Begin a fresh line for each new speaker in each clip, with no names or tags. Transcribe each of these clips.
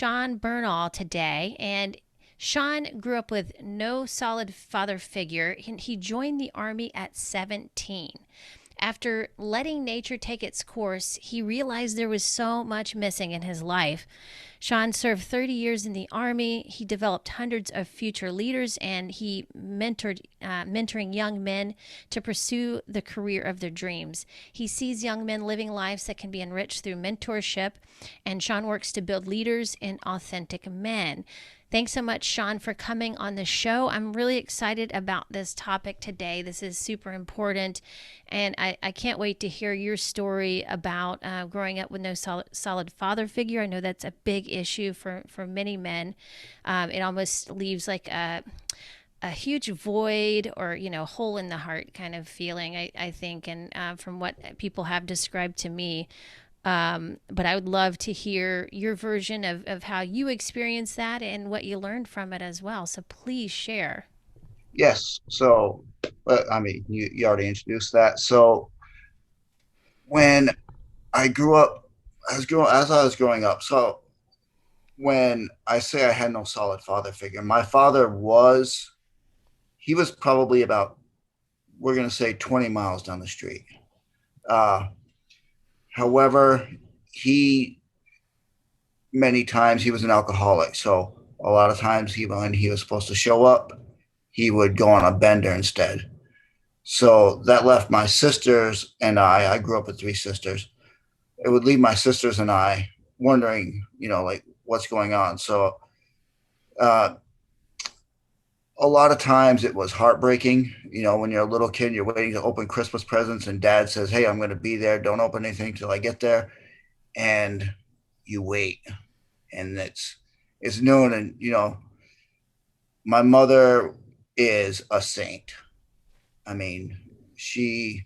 Shawn Burnah today, and Shawn grew up with no solid father figure. He joined the Army at 17. After letting nature take its course, he realized there was so much missing in his life. Shawn served 30 years in the Army. He developed hundreds of future leaders, and he mentoring young men to pursue the career of their dreams. He sees young men living lives that can be enriched through mentorship, and Shawn works to build leaders and authentic men. Thanks so much, Shawn, for coming on the show. I'm really excited about this topic today. This is super important, and I can't wait to hear your story about growing up with no solid father figure. I know that's a big issue for many men. It almost leaves like a huge void or hole in the heart kind of feeling, I think, and from what people have described to me. But I would love to hear your version of how you experienced that and what you learned from it as well. So please share.
Yes. So, I mean, you already introduced that. So, when I grew up, as I was growing up. So, when I say I had no solid father figure, my father he was probably about, we're going to say 20 miles down the street. Uh, However, he, many times he was an alcoholic. So, a lot of times when he was supposed to show up, he would go on a bender instead. So that left my sisters and I grew up with three sisters. It would leave my sisters and I wondering, like what's going on. So uh, a lot of times it was heartbreaking. When you're a little kid, you're waiting to open Christmas presents, and dad says, "Hey, I'm going to be there. Don't open anything till I get there." And you wait, and it's noon, and my mother is a saint. I mean, she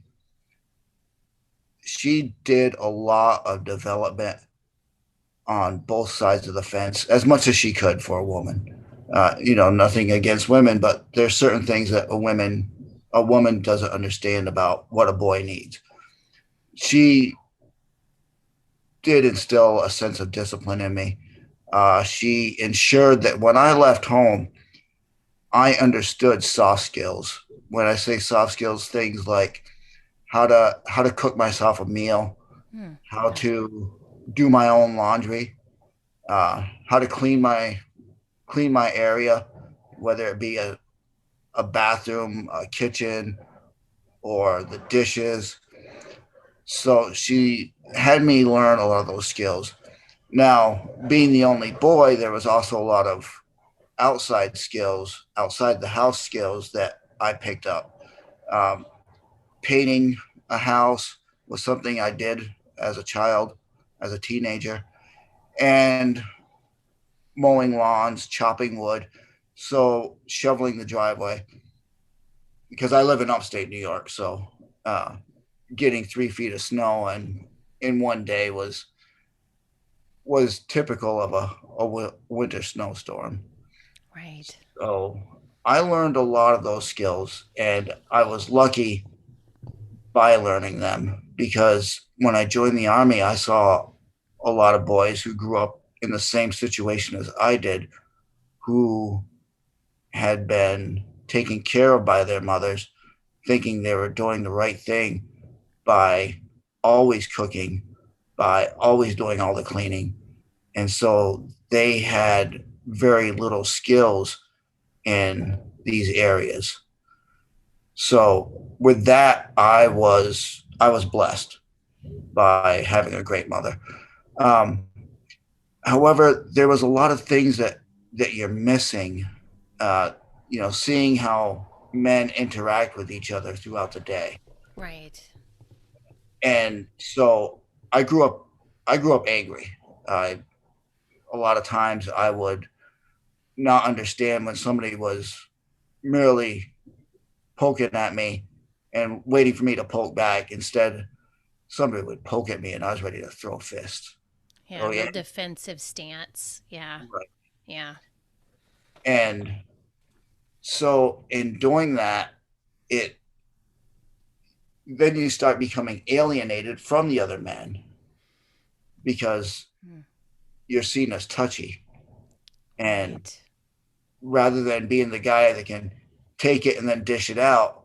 did a lot of development on both sides of the fence as much as she could for a woman. Nothing against women, but there's certain things that a woman doesn't understand about what a boy needs. She did instill a sense of discipline in me. She ensured that when I left home, I understood soft skills. When I say soft skills, things like how to cook myself a meal,
Hmm.
how
Yeah.
to do my own laundry, how to clean my area, whether it be a bathroom, a kitchen, or the dishes. So she had me learn a lot of those skills. Now, being the only boy, there was also a lot of outside skills, outside the house skills that I picked up. Um, Painting a house was something I did as a child, as a teenager, and mowing lawns, chopping wood, so shoveling the driveway because I live in upstate New York. So uh, getting 3 feet of snow and in one day was typical of a winter snowstorm.
Right.
So I learned a lot of those skills, and I was lucky by learning them because when I joined the army, I saw a lot of boys who grew up in the same situation as I did, who had been taken care of by their mothers, thinking they were doing the right thing by always cooking, by always doing all the cleaning. And so they had very little skills in these areas. So with that, I was blessed by having a great mother. Um, However, there was a lot of things that you're missing. Uh, seeing how men interact with each other throughout the day,
Right.
and so I grew up. I grew up angry. Uh, a lot of times, I would not understand when somebody was merely poking at me and waiting for me to poke back. Instead, somebody would poke at me, and I was ready to throw a fist.
Yeah.
Oh
Real
yeah,
defensive stance. Yeah.
right.
Yeah.
And so in doing that, it then you start becoming alienated from the other men because
Hmm.
you're seen as touchy. And
Right.
rather than being the guy that can take it and then dish it out,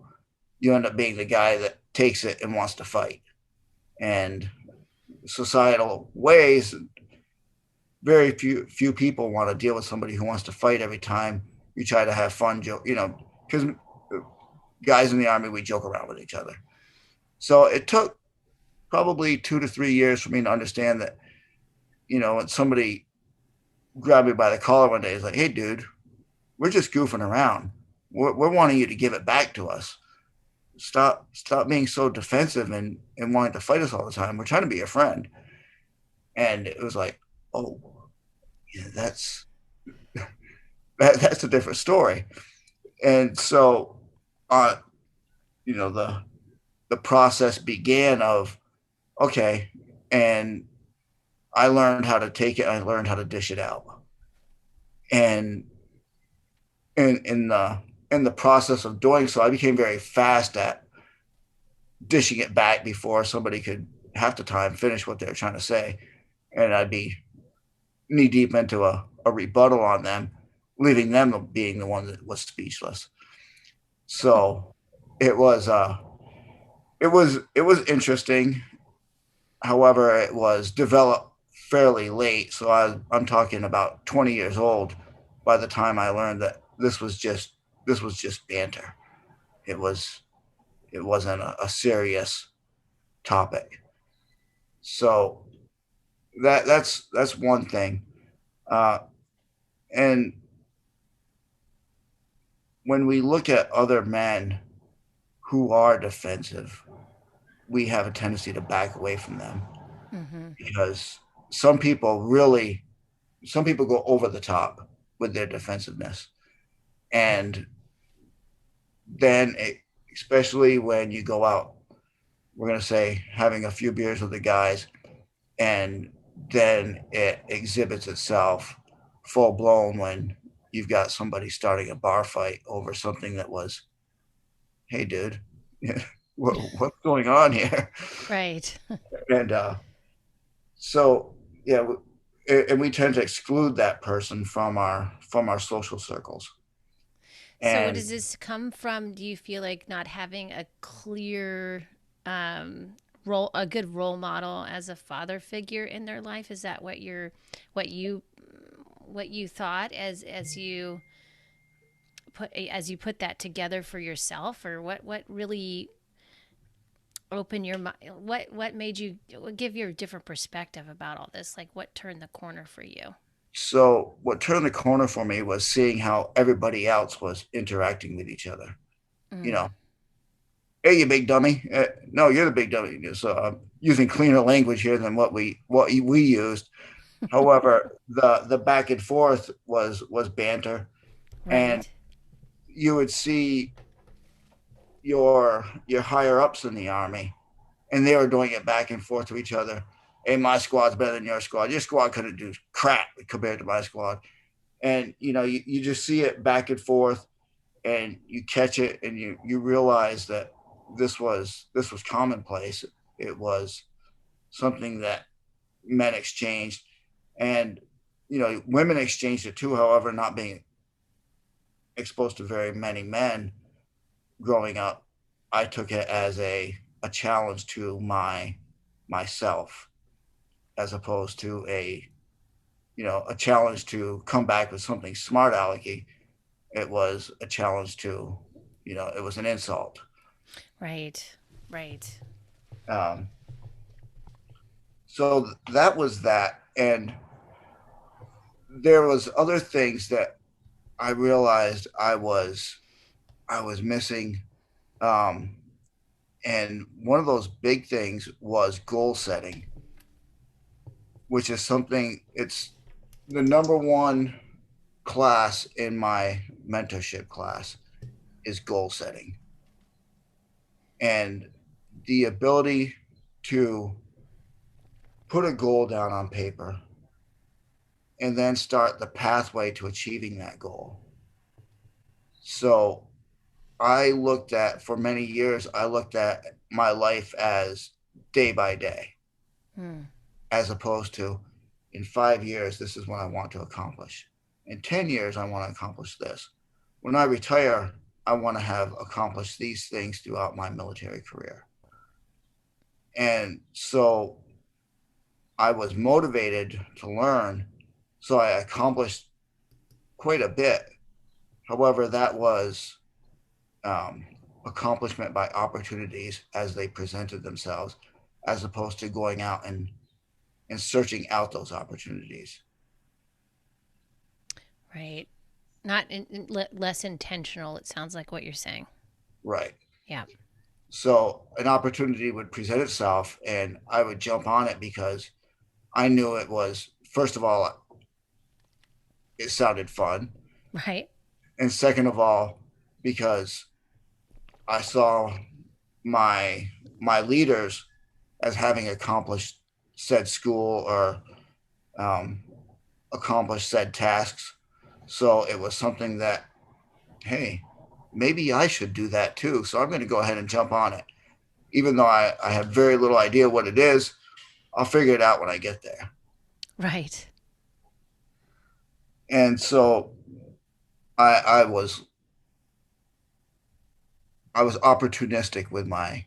you end up being the guy that takes it and wants to fight. And societal ways, very few people want to deal with somebody who wants to fight every time you try to have fun, because guys in the army, we joke around with each other. So it took probably 2 to 3 years for me to understand that, when somebody grabbed me by the collar one day, it's like, hey, dude, we're just goofing around. We're wanting you to give it back to us. Stop being so defensive and wanting to fight us all the time. We're trying to be your friend. And it was like, oh, yeah, that's a different story. And so, uh, the process began of, okay, and I learned how to take it. And I learned how to dish it out. And in the process of doing so, I became very fast at dishing it back before somebody could half the time finish what they were trying to say, and I'd be knee deep into a rebuttal on them, leaving them being the one that was speechless. So it was it was interesting. However, it was developed fairly late, so I'm talking about 20 years old by the time I learned that this was just banter. It was it wasn't a serious topic. So that's one thing. Uh, and when we look at other men who are defensive, we have a tendency to back away from them
Mm-hmm.
because some people really, some people go over the top with their defensiveness. And then, especially when you go out, we're going to say having a few beers with the guys, and then it exhibits itself full blown when you've got somebody starting a bar fight over something that was, hey, dude, what's going on here?
Right.
And so, yeah, and we tend to exclude that person from our social circles.
So,
And
does this come from? Do you feel like not having a clear role, a good role model as a father figure in their life? Is that what you, what you thought as you put that together for yourself, or what really opened your mind? What made you give your different perspective about all this? Like, what turned the corner for you?
so, what turned the corner for me was seeing how everybody else was interacting with each other. You
Mm.
know, hey, you big dummy. No, you're the big dummy. So I'm using cleaner language here than what we used. However, the back and forth was banter, and
Right.
you would see your higher ups in the army, and they were doing it back and forth to each other. Hey, my squad's better than your squad. Your squad couldn't do crap compared to my squad. And you just see it back and forth, and you catch it, and you realize that this was commonplace. It was something that men exchanged, and women exchanged it too. However, not being exposed to very many men growing up, I took it as a challenge to myself, as opposed to a challenge to come back with something smart alecky. It was a challenge to, it was an insult.
Right. Right.
um, so that was that. And there was other things that I realized I was missing. um, and one of those big things was goal setting, which is something, it's the number one class in my mentorship class is goal setting, and the ability to put a goal down on paper and then start the pathway to achieving that goal. So for many years, I looked at my life as day by day,
Hmm.
as opposed to, in 5 years, this is what I want to accomplish. In 10 years, I want to accomplish this. When I retire, I want to have accomplished these things throughout my military career. And so I was motivated to learn. So I accomplished quite a bit. However, that was um, accomplishment by opportunities as they presented themselves, as opposed to going out and searching out those opportunities.
Right. Not less intentional, it sounds like what you're saying.
Right.
Yeah.
So an opportunity would present itself, and I would jump on it because I knew it was, first of all, it sounded fun.
Right.
And second of all, because I saw my my leaders as having accomplished said school or um, accomplished said tasks. So it was something that, hey, maybe I should do that too. So I'm going to go ahead and jump on it. Even though I have very little idea what it is, I'll figure it out when I get there.
Right.
And so I was I was opportunistic with my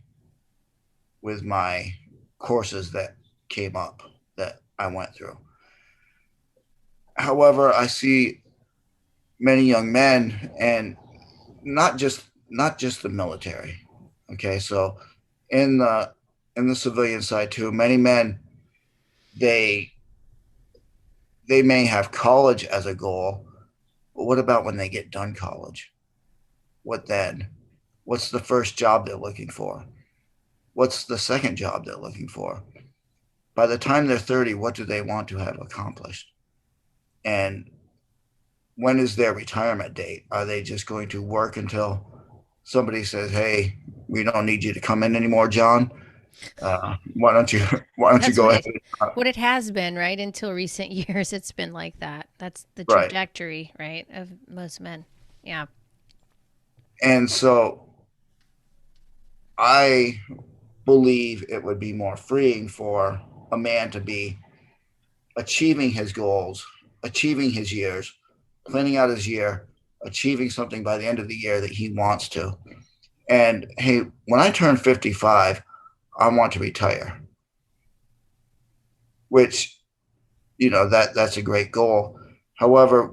courses that came up that I went through. However, I see many young men, and not just the military. Okay, so in the civilian side too, many men, they they may have college as a goal, but what about when they get done college? What then? What's the first job they're looking for? What's the second job they're looking for? By the time they're 30, what do they want to have accomplished? And when is their retirement date? Are they just going to work until somebody says, "Hey, we don't need you to come in anymore, John. Why don't you why don't you
That's
go
what
ahead?"
it what it has been, right? Until recent years it's been like that. That's the
Right.
trajectory, right, of most men. Yeah.
And so I believe it would be more freeing for a man to be achieving his goals, achieving his years, planning out his year, achieving something by the end of the year that he wants to. And hey, when I turn 55, I want to retire, which, that's a great goal. However,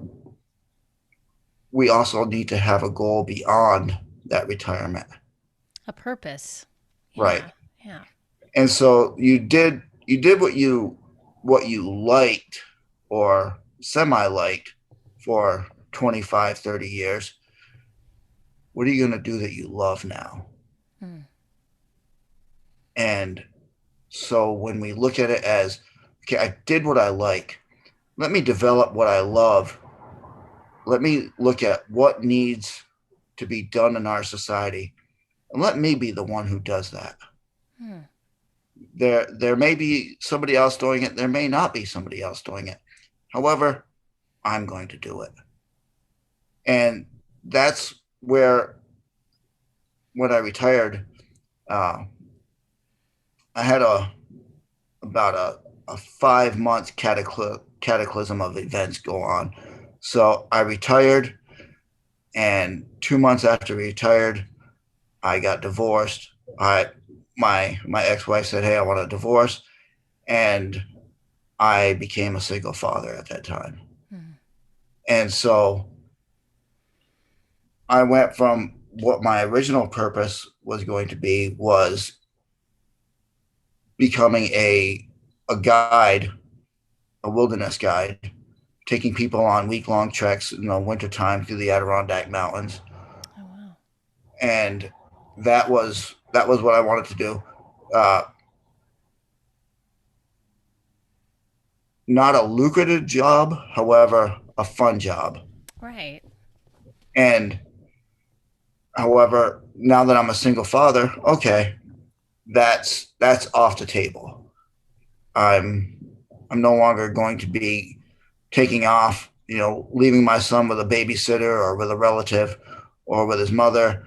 we also need to have a goal beyond that retirement.
A purpose.
Right.
Yeah. Yeah.
And so you did what you liked or semi liked for 25, 30 years. What are you going to do that you love now?
Hmm.
And so when we look at it as, okay, I did what I like, let me develop what I love. Let me look at what needs to be done in our society, and let me be the one who does that.
Hmm.
There may be somebody else doing it, there may not be somebody else doing it. However, I'm going to do it. And that's where, when I retired, uh, I had about a 5 month cataclysm of events go on. So I retired, and 2 months after I retired, I got divorced. I my ex wife said, "Hey, I want a divorce," and I became a single father at that time.
Hmm.
And so I went from what my original purpose was going to be, was becoming a guide, a wilderness guide, taking people on week long treks in the wintertime through the Adirondack Mountains.
Oh wow.
And that was what I wanted to do. Uh, Not a lucrative job, however, a fun job.
Right.
And however, now that I'm a single father, okay, that's off the table. I'm I'm no longer going to be taking off, leaving my son with a babysitter or with a relative or with his mother,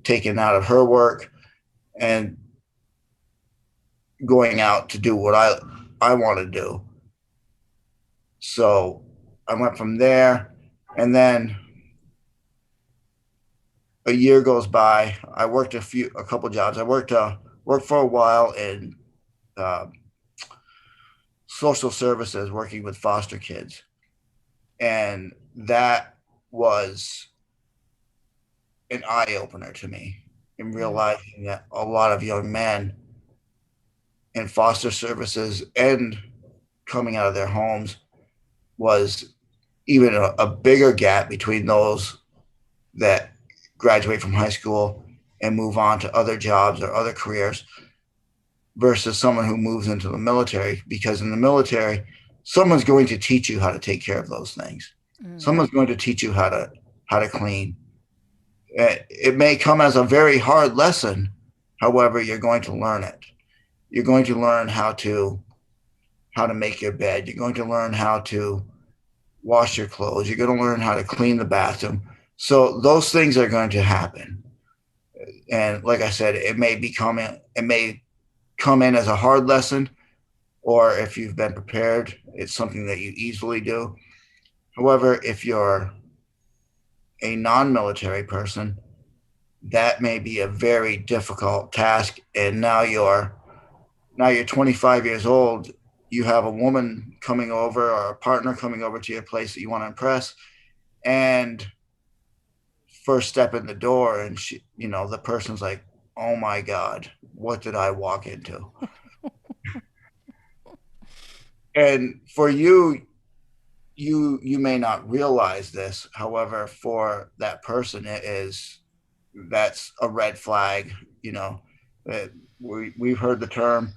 taking out of her work and going out to do what I want to do. So I went from there, and then a year goes by. I worked a couple jobs. I worked for a while in uh, social services, working with foster kids, and that was an eye opener to me in
Mm,
realizing that a lot of young men in foster services and coming out of their homes was even a bigger gap between those that graduate from high school and move on to other jobs or other careers versus someone who moves into the military, because in the military someone's going to teach you how to take care of those things.
mm,
Someone's going to teach you how to clean. It may come as a very hard lesson. However, you're going to learn it. You're going to learn how to make your bed. You're going to learn how to wash your clothes. You're going to learn how to clean the bathroom. So those things are going to happen. And like I said, it may come in as a hard lesson, or if you've been prepared, it's something that you easily do. However, if you're a non-military person, that may be a very difficult task. And now you're 25 years old. You have a woman coming over or a partner coming over to your place that you want to impress, and first step in the door, and the person's like, "Oh my God, what did I walk into?" And for you, you may not realize this. However, for that person, that's a red flag. You know, we've heard the term.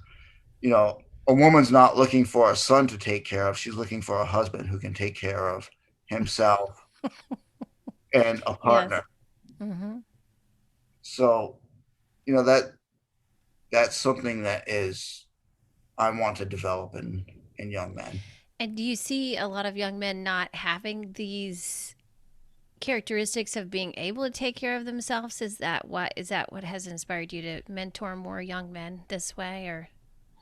You know, a woman's not looking for a son to take care of. She's looking for a husband who can take care of himself and a
yes.
partner.
Hmm.
So, that's something that is I want to develop in young men.
And do you see a lot of young men not having these characteristics of being able to take care of themselves? Is that what has inspired you to mentor more young men this way, or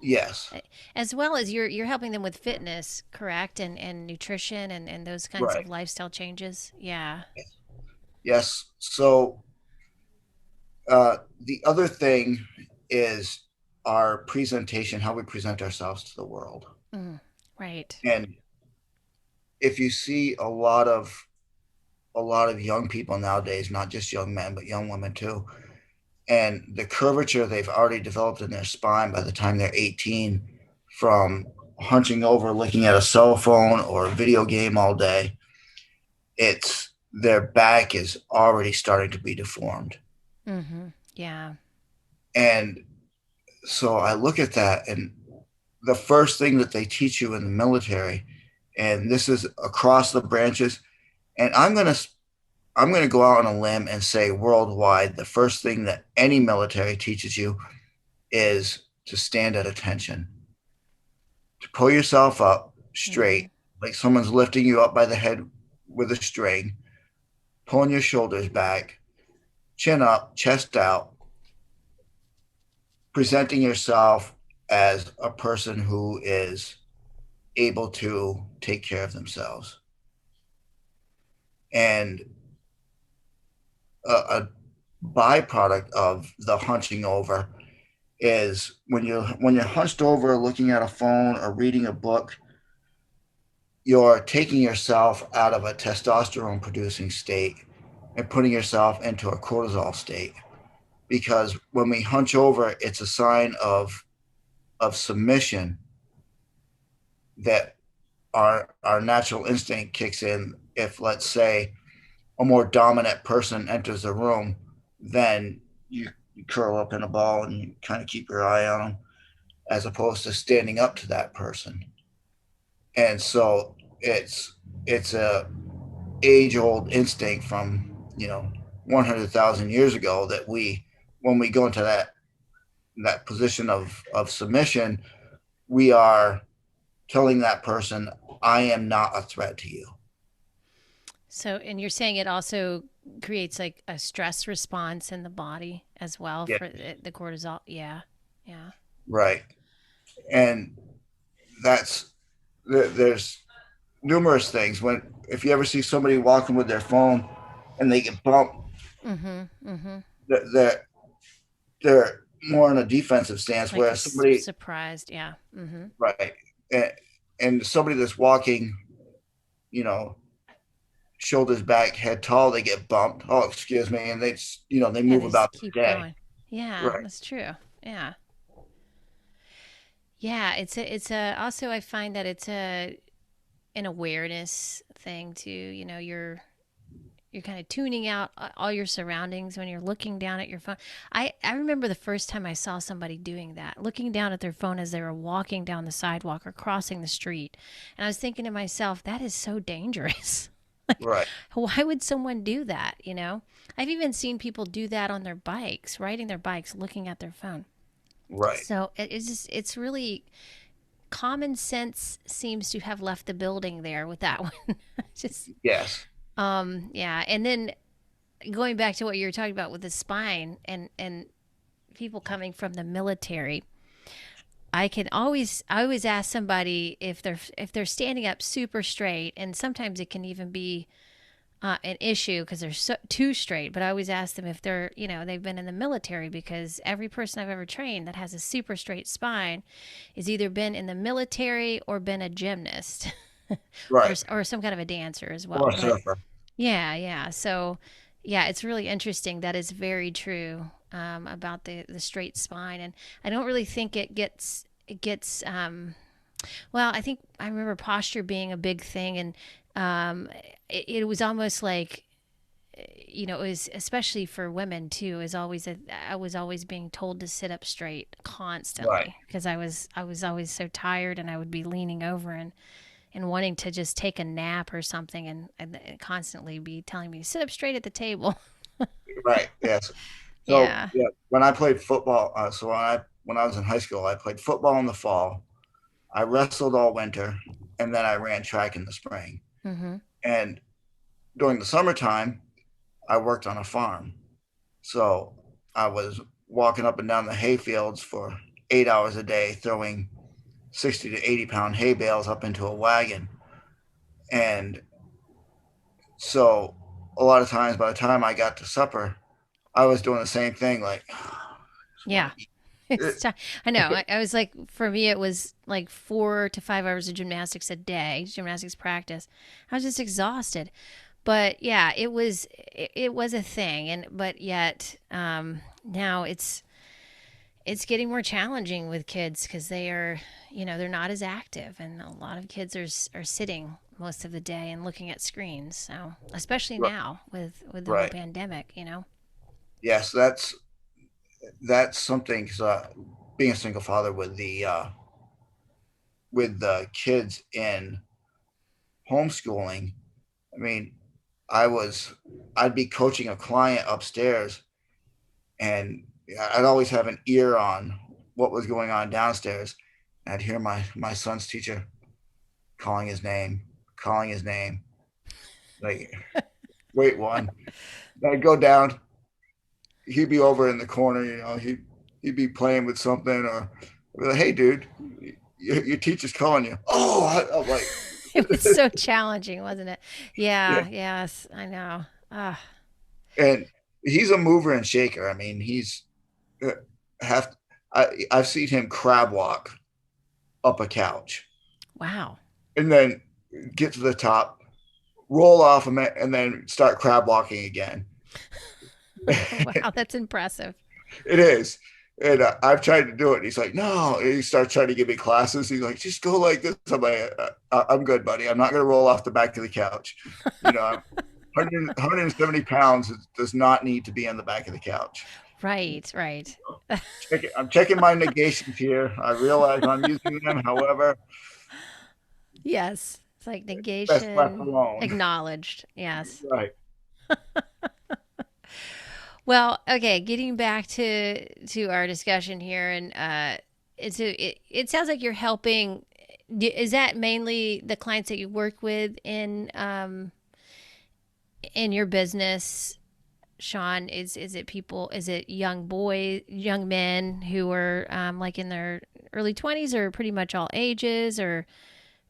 Yes,
as well as you're helping them with fitness, correct, and nutrition and those kinds
right.
of lifestyle changes? Yeah.
Yes. So the other thing is our presentation, how we present ourselves to the world.
Mm, right.
And if you see a lot of young people nowadays, not just young men, but young women too, and the curvature they've already developed in their spine by the time they're 18 from hunching over, looking at a cell phone or a video game all day, it's their back is already starting to be deformed.
Mm-hmm. Yeah.
And so I look at that, and the first thing that they teach you in the military, and this is across the branches, and I'm going to go out on a limb and say worldwide, the first thing that any military teaches you is to stand at attention, to pull yourself up
Mm-hmm.
straight, like someone's lifting you up by the head with a string, pulling your shoulders back, chin up, chest out, presenting yourself as a person who is able to take care of themselves. And a byproduct of the hunching over is when you're hunched over looking at a phone or reading a book, you're taking yourself out of a testosterone producing state and putting yourself into a cortisol state, because when we hunch over, it's a sign of submission, that our natural instinct kicks in. If, let's say, a more dominant person enters the room, then you curl up in a ball and you kind of keep your eye on them, as opposed to standing up to that person. And so it's a age old instinct from 100,000 years ago, that when we go into that position of submission, we are telling that person, I am not a threat to you.
So, and you're saying it also creates like a stress response in the body as well
Yeah.
for the cortisol. Yeah. Yeah.
Right. And that's there's numerous things. When if you ever see somebody walking with their phone and they get bumped,
Mm-hmm. Mm-hmm.
they're, they're more in a defensive stance,
Like
whereas somebody
surprised. Yeah. Mm-hmm.
right and, and somebody that's walking, you know, shoulders back, head tall, they get bumped. Oh, excuse me, and they
Yeah,
move
they just
about their
keep
day.
going. Yeah,
Right,
that's true. Yeah. Yeah, also I find that it's an awareness thing too. You're kind of tuning out all your surroundings when you're looking down at your phone. I remember the first time I saw somebody doing that, looking down at their phone as they were walking down the sidewalk or crossing the street. And I was thinking to myself, that is so dangerous. Like,
right,
why would someone do that? I've even seen people do that on their bikes, riding their bikes, looking at their phone.
right.
So it's really common sense seems to have left the building there with that one. Just
Yes,
yeah, and then going back to what you were talking about with the spine and people coming from the military, I always ask somebody if they're standing up super straight, and sometimes it can even be an issue because they're too straight. But I always ask them if they've been in the military, because every person I've ever trained that has a super straight spine has either been in the military or been a gymnast
right.
or some kind of a dancer as
Or
well.
a
But
surfer.
yeah, yeah. So yeah, it's really interesting. That is very true about the straight spine, and I don't really think it gets. Well, I think I remember posture being a big thing, and it was almost like it was especially for women too. Is always I was always being told to sit up straight
Right,
constantly because I was always so tired, and I would be leaning over and wanting to just take a nap or something, and constantly be telling me to sit up straight at the table.
right. Yes. So
Yeah.
yeah, when I played football, so when I was in high school, I played football in the fall. I wrestled all winter, and then I ran track in the spring.
Mhm.
And during the summertime, I worked on a farm. So I was walking up and down the hay fields for 8 hours a day, throwing 60 to 80 pound hay bales up into a wagon. And so a lot of times by the time I got to supper, I was doing the same thing, like, I just want
Yeah.
to eat.
It's I know. I was like, for me, it was like 4 to 5 hours of gymnastics a day, gymnastics practice. I was just exhausted. But yeah, it was a thing, and but yet now it's getting more challenging with kids because they're not as active, and a lot of kids are sitting most of the day and looking at screens. So especially now with the whole
Right.
pandemic.
Yes, that's something. 'Cause, being a single father with the kids in homeschooling, I mean, I was I'd be coaching a client upstairs, and I'd always have an ear on what was going on downstairs. And I'd hear my son's teacher calling his name. Like, wait, one. Then I'd go down. He'd be over in the corner. He'd be playing with something, or I'd be like, hey, dude, your teacher's calling you. Oh, I'm like,
It was so challenging, wasn't it?
yeah.
Yeah. Yes, I know. Ah,
And he's a mover and shaker. I mean, he's uh, have I've seen him crab walk up a couch
wow.
and then get to the top, roll off of it, and then start crab walking again.
Wow, that's impressive.
It is. And I've tried to do it. And he's like, no. And he starts trying to give me classes. He's like, just go like this. I'm like, I'm good, buddy. I'm not going to roll off the back of the couch. I'm 170 pounds does not need to be on the back of the couch.
Right, right.
I'm checking my negations here. I realize I'm using them. However,
Yes. It's like
best left
negation
alone.
acknowledged. Yes.
Right.
Well, okay, getting back to our discussion here, and it sounds like you're helping. Is that mainly the clients that you work with in your business, Shawn? Is it people? Is it young men who are like in their early 20s, or pretty much all ages, or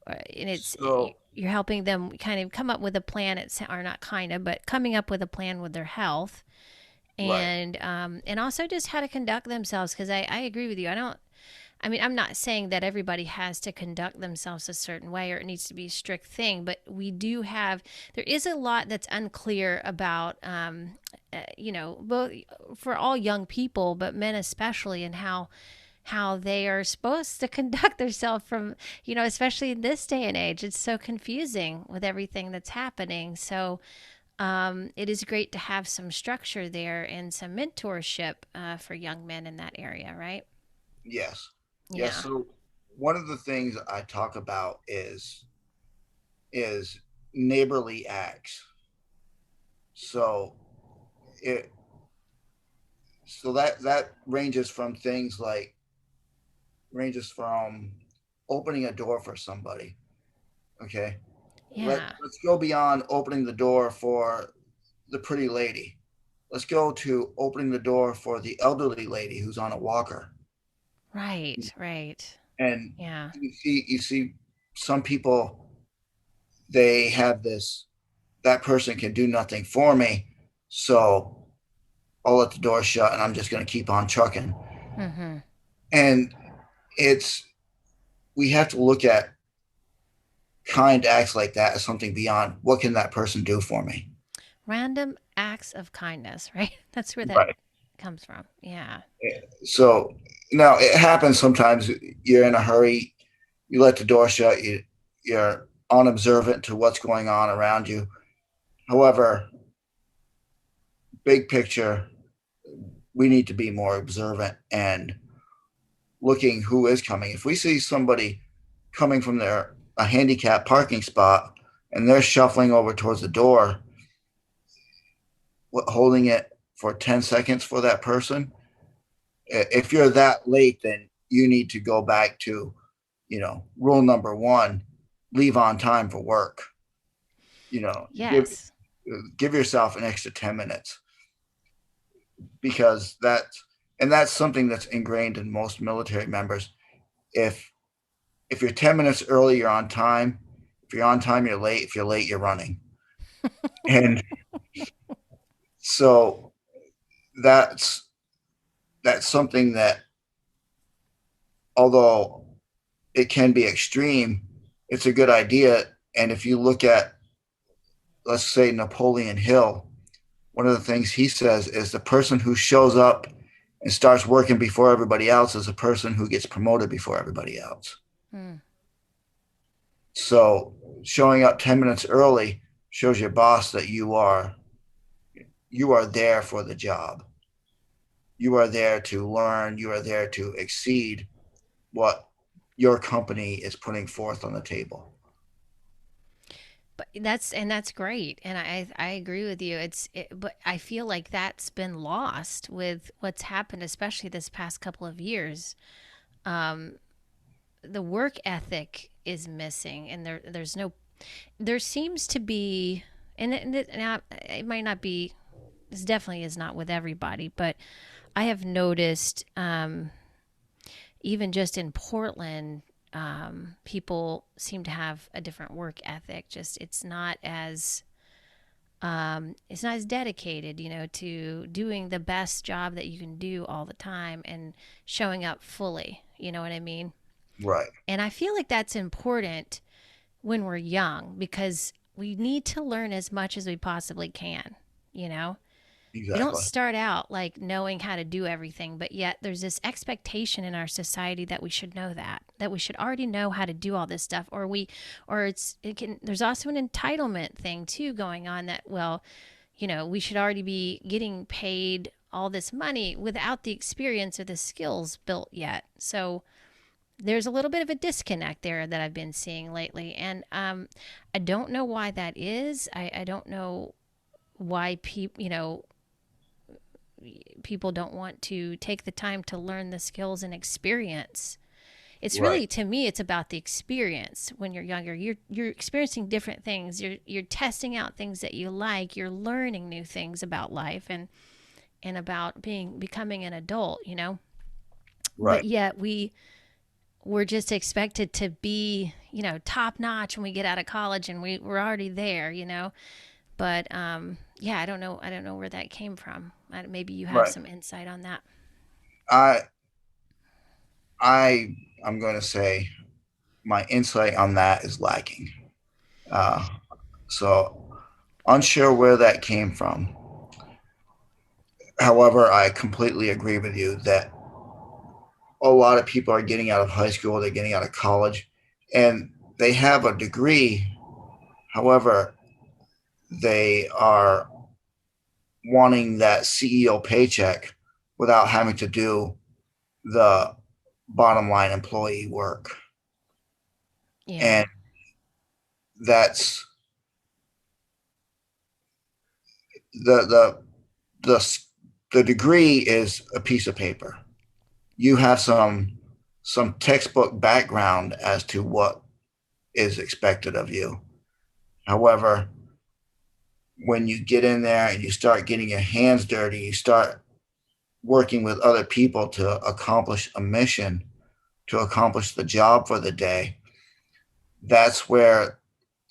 and it's
So
you're helping them kind of come up with a plan, or not kind of, but coming up with a plan with their health,
Right.
and also just how to conduct themselves. Because I agree with you. I mean, I'm not saying that everybody has to conduct themselves a certain way or it needs to be a strict thing, but there is a lot that's unclear about, both for all young people, but men especially, and how they are supposed to conduct themselves from, especially in this day and age. It's so confusing with everything that's happening. So, it is great to have some structure there and some mentorship for young men in that area, right?
Yes. Yes.
Yeah.
So one of the things I talk about is neighborly acts. So it that ranges from opening a door for somebody. Okay.
Yeah.
Let's go beyond opening the door for the pretty lady. Let's go to opening the door for the elderly lady who's on a walker.
Right. Right.
And
Yeah.
you see some people, they have this, that person can do nothing for me, so I'll let the door shut and I'm just going to keep on trucking.
Mm-hmm.
And it's we have to look at kind acts like that as something beyond what can that person do for me.
Random acts of kindness, right? That's where that
Right.
comes from. Yeah.
So now it happens sometimes. You're in a hurry, you let the door shut, you're unobservant to what's going on around you. However, big picture, we need to be more observant and looking who is coming. If we see somebody coming from their a handicap parking spot and they're shuffling over towards the door, holding it for 10 seconds for that person, if you're that late, then you need to go back to, rule number one, leave on time for work. You know, give
Yes.
give yourself an extra 10 minutes because that's something that's ingrained in most military members. If if you're 10 minutes early, you're on time. If you're on time, you're late. If you're late, you're running. And so that's that's something that, although it can be extreme, it's a good idea. And if you look at, let's say, Napoleon Hill, one of the things he says is the person who shows up and starts working before everybody else is the person who gets promoted before everybody else.
Mm.
So showing up 10 minutes early shows your boss that you are there for the job. You are there to learn, you are there to exceed what your company is putting forth on the table.
But that's great, and I agree with you. But I feel like that's been lost with what's happened, especially this past couple of years. Um, the work ethic is missing, and there's no. There seems to be, it might not be. This definitely is not with everybody, but I have noticed, even just in Portland, people seem to have a different work ethic. Just it's not as dedicated, to doing the best job that you can do all the time and showing up fully. You know what I mean?
Right.
And I feel like that's important when we're young because we need to learn as much as we possibly can, you know? We don't
Exactly.
start out like knowing how to do everything, but yet there's this expectation in our society that we should know that we should already know how to do all this stuff, there's also an entitlement thing too going on that, well, we should already be getting paid all this money without the experience or the skills built yet. So there's a little bit of a disconnect there that I've been seeing lately. And I don't know why that is. I don't know why people don't want to take the time to learn the skills and experience. It's
Right.
really, to me, it's about the experience. When you're younger, you're experiencing different things. You're testing out things that you like. You're learning new things about life and about becoming an adult.
Right.
But yet we're just expected to be, top notch when we get out of college, and we're already there, But yeah, I don't know where that came from. Maybe you have
Right.
some insight on that.
I I I'm going to say my insight on that is lacking. Uh, so unsure where that came from. However, I completely agree with you that a lot of people are getting out of high school, they're getting out of college, and they have a degree. However, they are wanting that CEO paycheck without having to do the bottom line employee work.
Yeah.
And that's the the the the degree is a piece of paper. You have some textbook background as to what is expected of you. However, when you get in there and you start getting your hands dirty, you start working with other people to accomplish a mission, to accomplish the job for the day. That's where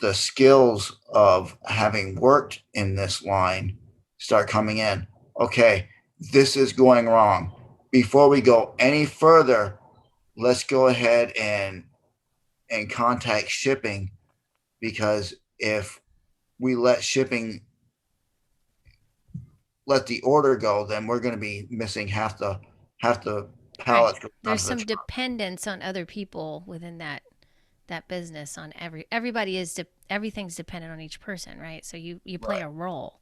the skills of having worked in this line start coming in. Okay, this is going wrong. Before we go any further, let's go ahead and contact shipping, because if we let the order go, then we're going to be missing half the
Right.
pallets going
There's
onto the
some
truck.
dependence on other people within that business. On everybody is everything's dependent on each person, right? So you play
Right,
a role.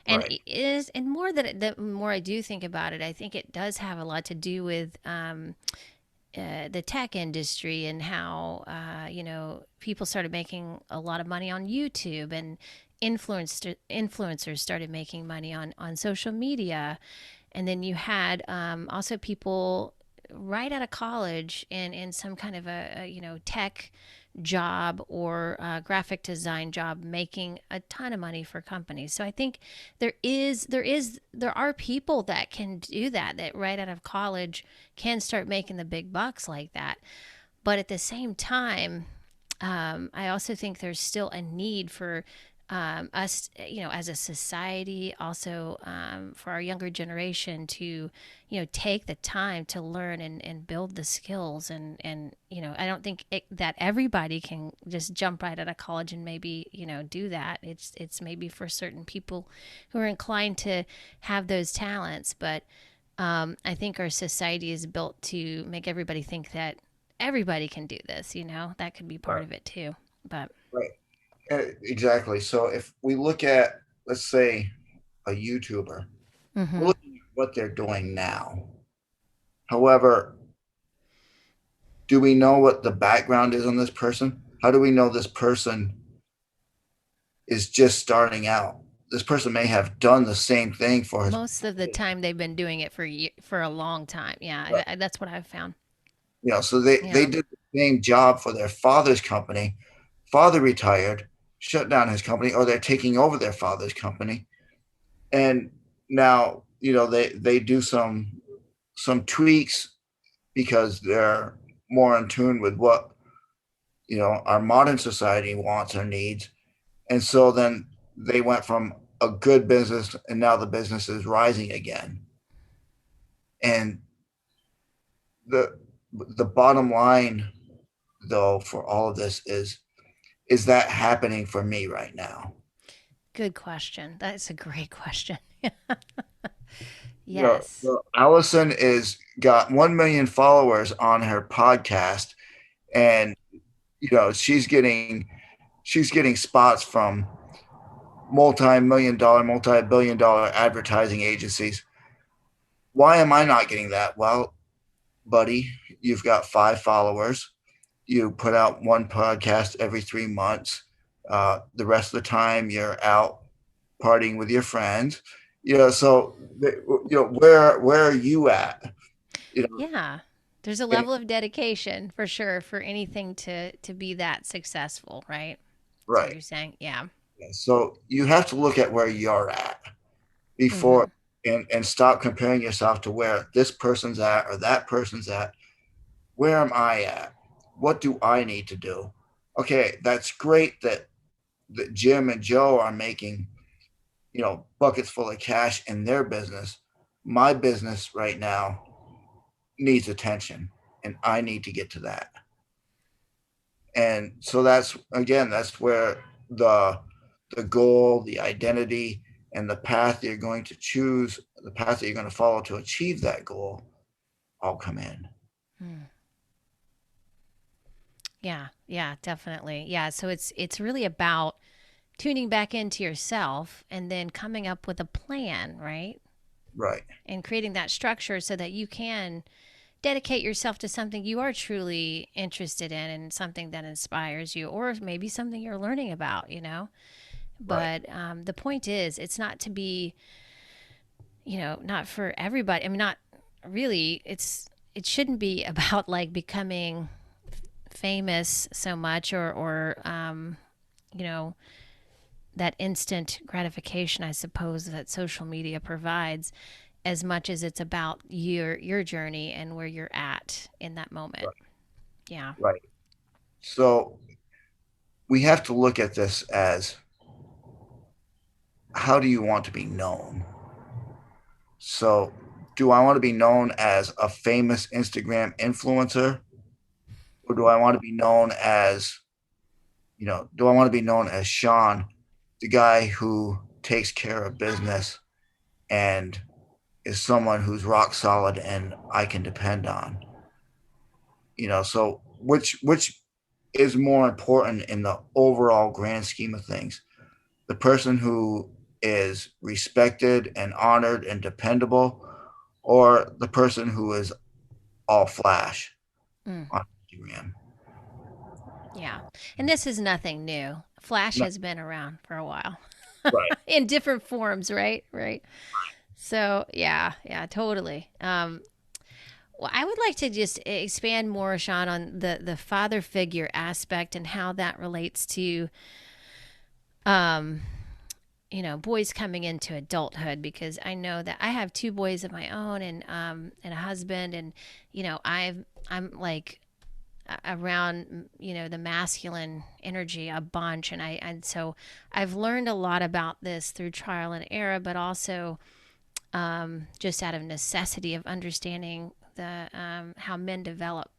And
right,
it is, and more that the more I do think about it, I think it does have a lot to do with the tech industry, and how people started making a lot of money on YouTube, and influencers started making money on social media. And then you had also people right out of college and in some kind of a tech job or graphic design job, making a ton of money for companies. So I think there are people that can do that right out of college can start making the big bucks like that. But at the same time, I also think there's still a need for us, as a society, also for our younger generation to, take the time to learn and build the skills. And I don't think that everybody can just jump right out of college and maybe, do that. It's maybe for certain people who are inclined to have those talents. But I think our society is built to make everybody think that everybody can do this. That could be part
right,
of it too. But
right. Exactly. So if we look at, let's say, a YouTuber, we're
mm-hmm.
looking at what they're doing now. However, do we know what the background is on this person? How do we know this person is just starting out? This person may have done the same thing for his,
Most of the time they've been doing it for a long time. Yeah, that's what I've found.
so they
Yeah.
did the same job for their father's company. Father retired, shut down his company, or they're taking over their father's company, and now they do some tweaks because they're more in tune with what our modern society wants or needs. And so then they went from a good business, and now the business is rising again. And the the bottom line, though, for all of this is that happening for me right now?
Good question. That's a great question.
You know,
Yes.
so Allison is got 1 million followers on her podcast, and she's getting spots from multi-million dollar, multi-billion dollar advertising agencies. Why am I not getting that? Well, buddy, you've got 5 followers. You put out one podcast every 3 months. The rest of the time, you're out partying with your friends. So where are you at? You know,
Yeah. There's a
and,
level of dedication for sure for anything to be that successful, right? That's what
right.
you're saying. Yeah.
So you have to look at where you're at before,
Mm-hmm.
and stop comparing yourself to where this person's at or that person's at. where am I at? What do I need to do? Okay, that's great that Jim and Joe are making, buckets full of cash in their business. My business right now needs attention and I need to get to that. And so that's where the the goal, the identity, and the path you're going to choose, the path that you're going to follow to achieve that goal all come in.
Hmm. Yeah, yeah, definitely. Yeah, so it's really about tuning back into yourself and then coming up with a plan, right?
Right.
And creating that structure so that you can dedicate yourself to something you are truly interested in and something that inspires you, or maybe something you're learning about.
Right.
But the point is, it's not to be, not for everybody. I mean, not really. It shouldn't be about like becoming famous so much, or you know that instant gratification, I suppose, that social media provides, as much as it's about your journey and where you're at in that moment.
Right.
Yeah.
Right. So we have to look at this as, how do you want to be known? So, do I want to be known as a famous Instagram influencer, or do I want to be known as, do I want to be known as Shawn, the guy who takes care of business and is someone who's rock solid and I can depend on? So which is more important in the overall grand scheme of things? The person who is respected and honored and dependable, or the person who is all flash
Mm,
on Instagram?
yeah. And this is nothing new. Flash
No,
has been around for a while
right.
in different forms, right? Right. So, yeah, yeah, totally. Well, I would like to just expand more, Sean, on the father figure aspect and how that relates to, um, boys coming into adulthood, because I know that I have two boys of my own, and a husband, and I'm like around the masculine energy a bunch, and so I've learned a lot about this through trial and error, but also just out of necessity of understanding the how men develop,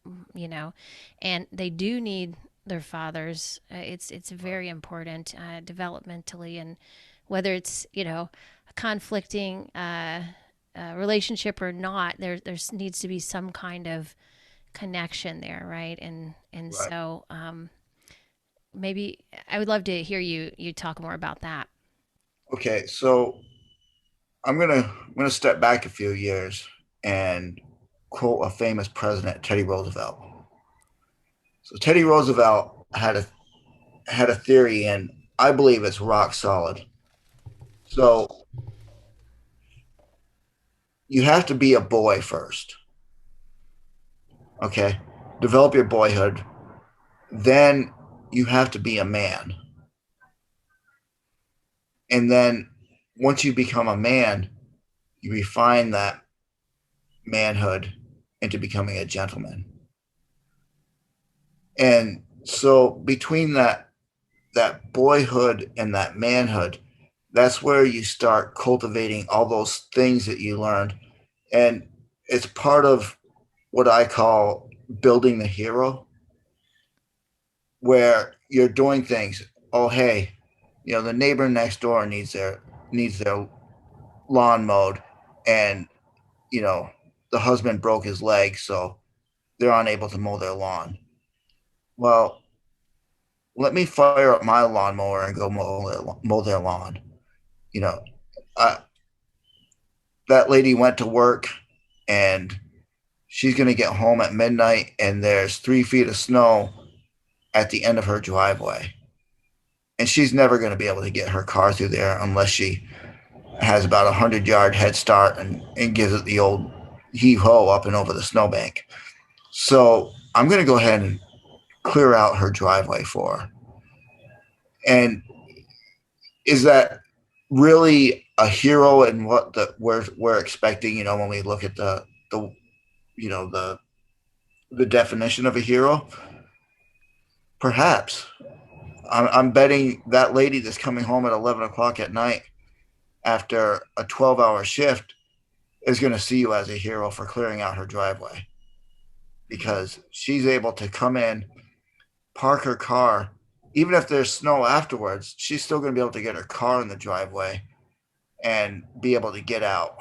and they do need their fathers. It's very important developmentally, and whether it's a conflicting relationship or not, there needs to be some kind of connection there, right? And
Right.
so maybe I would love to hear you talk more about that.
Okay, so I'm gonna step back a few years and quote a famous president, Teddy Roosevelt. So Teddy Roosevelt had a theory, and I believe it's rock solid. So you have to be a boy first. Okay, develop your boyhood. Then you have to be a man, and then once you become a man, you refine that manhood into becoming a gentleman. And so between that boyhood and that manhood, that's where you start cultivating all those things that you learned. And it's part of what I call building the hero, where you're doing things. Oh, hey, the neighbor next door needs their lawn mowed, and you know the husband broke his leg, so they're unable to mow their lawn. Well, let me fire up my lawnmower and go mow their lawn. You know, I, that lady went to work, and she's going to get home at midnight, and there's 3 feet of snow at the end of her driveway. And she's never going to be able to get her car through there unless she has about 100-yard head start and gives it the old heave ho up and over the snowbank. So I'm going to go ahead and clear out her driveway for her. And is that really a hero in what we're expecting? When we look at the the definition of a hero, perhaps. I'm betting that lady that's coming home at 11 o'clock at night after a 12-hour shift is going to see you as a hero for clearing out her driveway, because she's able to come in, park her car. Even if there's snow afterwards, she's still going to be able to get her car in the driveway and be able to get out.